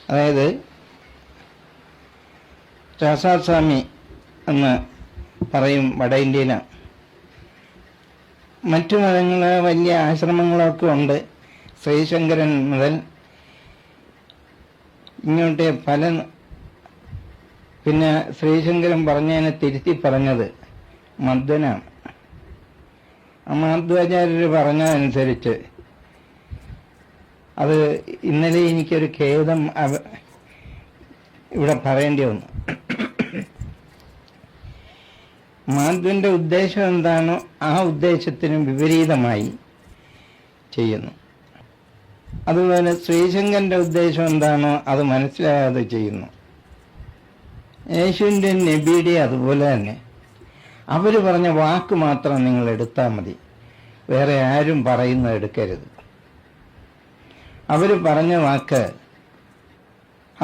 അതായത് രാസാസ്വാമി എന്ന് പറയും, വട ഇന്ത്യയിലാണ്. മറ്റു മതങ്ങൾ വലിയ ആശ്രമങ്ങളൊക്കെ ഉണ്ട്. ശ്രീശങ്കരൻ മുതൽ ഇങ്ങോട്ട് പല. പിന്നെ ശ്രീശങ്കരൻ പറഞ്ഞതിനെ തിരുത്തി പറഞ്ഞത് മധ്വനാണ്. മാധ്വാചാര്യർ പറഞ്ഞതനുസരിച്ച് അത് ഇന്നലെ എനിക്കൊരു ഖേദം ഇവിടെ പറയേണ്ടി വന്നു. മാധ്വന്റെ ഉദ്ദേശം എന്താണോ ആ ഉദ്ദേശത്തിന് വിപരീതമായി ചെയ്യുന്നു. അതുപോലെ ശ്രീശങ്കരന്റെ ഉദ്ദേശം എന്താണോ അത് മനസ്സിലാകാതെ ചെയ്യുന്നു. യേശുവിൻ്റെ നബിയുടെ അതുപോലെ തന്നെ. അവർ പറഞ്ഞ വാക്ക് മാത്രം നിങ്ങൾ എടുത്താൽ മതി, വേറെ ആരും പറയുന്നത് എടുക്കരുത്. അവർ പറഞ്ഞ വാക്ക്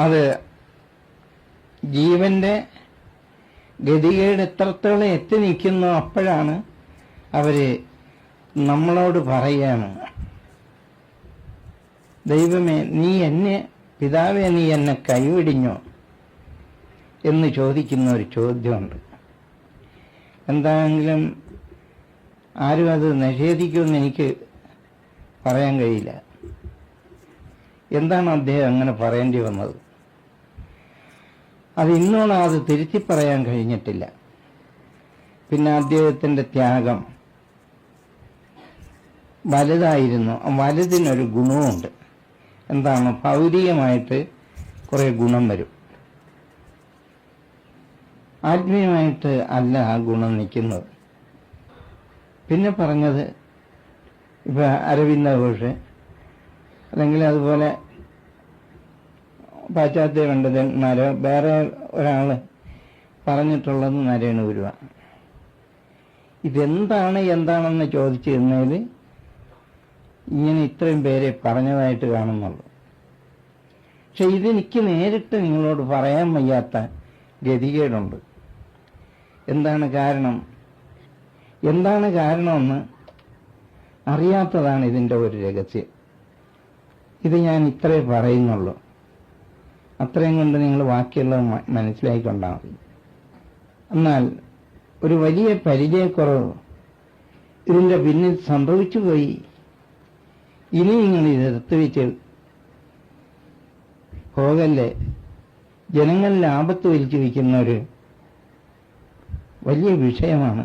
അത് ജീവന്റെ ഗതികേട് എത്രത്തോളം എത്തി നിൽക്കുന്നു അപ്പോഴാണ് അവർ നമ്മളോട് പറയുകയാണ്, ദൈവമേ നീ എന്നെ, പിതാവേ നീ എന്നെ കൈവിടിഞ്ഞോ എന്ന് ചോദിക്കുന്ന ഒരു ചോദ്യമുണ്ട്. എന്താണെങ്കിലും ആരും അത് നിഷേധിക്കുമെന്ന് എനിക്ക് പറയാൻ കഴിയില്ല. എന്താണ് അദ്ദേഹം അങ്ങനെ പറയേണ്ടി വന്നത്? അത് ഇന്നോളം അത് തിരുത്തി പറയാൻ കഴിഞ്ഞിട്ടില്ല. പിന്നെ അദ്ദേഹത്തിൻ്റെ ത്യാഗം വലുതായിരുന്നു. വലുതിനൊരു ഗുണവുമുണ്ട്. എന്താണ്? ഭൗതികമായിട്ട് കുറേ ഗുണം വരും, ആത്മീയമായിട്ട് അല്ല ആ ഗുണം നിൽക്കുന്നത്. പിന്നെ പറഞ്ഞത് ഇപ്പം അരവിന്ദ ഘോഷ് അല്ലെങ്കിൽ അതുപോലെ പാശ്ചാത്യ പണ്ഡിതന്മാരോ വേറെ ഒരാൾ പറഞ്ഞിട്ടുള്ളത് നാരായണ ഗുരുവാണ്. എന്താണെന്ന് ചോദിച്ചിരുന്നതിൽ ഇങ്ങനെ ഇത്രയും പേരെ പറഞ്ഞതായിട്ട് കാണുന്നുള്ളൂ. പക്ഷെ ഇതെനിക്ക് നേരിട്ട് നിങ്ങളോട് പറയാൻ വയ്യാത്ത ഗതികേടുണ്ട്. എന്താണ് കാരണമെന്ന് അറിയാത്തതാണ് ഇതിൻ്റെ ഒരു രഹസ്യം. ഇത് ഞാൻ ഇത്രേ പറയുന്നുള്ളൂ. അത്രയും കൊണ്ട് നിങ്ങൾ ബാക്കിയുള്ളത് മനസ്സിലാക്കിക്കൊണ്ടാൽ മതി. എന്നാൽ ഒരു വലിയ പരിചയക്കുറവ് ഇതിൻ്റെ പിന്നിൽ സംഭവിച്ചു പോയി. ഇനി നിങ്ങൾ ഇത് എടുത്തുവെച്ച് പോകല്ലേ. ജനങ്ങളിൽ ആപത്ത് വലിച്ചു വയ്ക്കുന്ന ഒരു വലിയ വിഷയമാണ്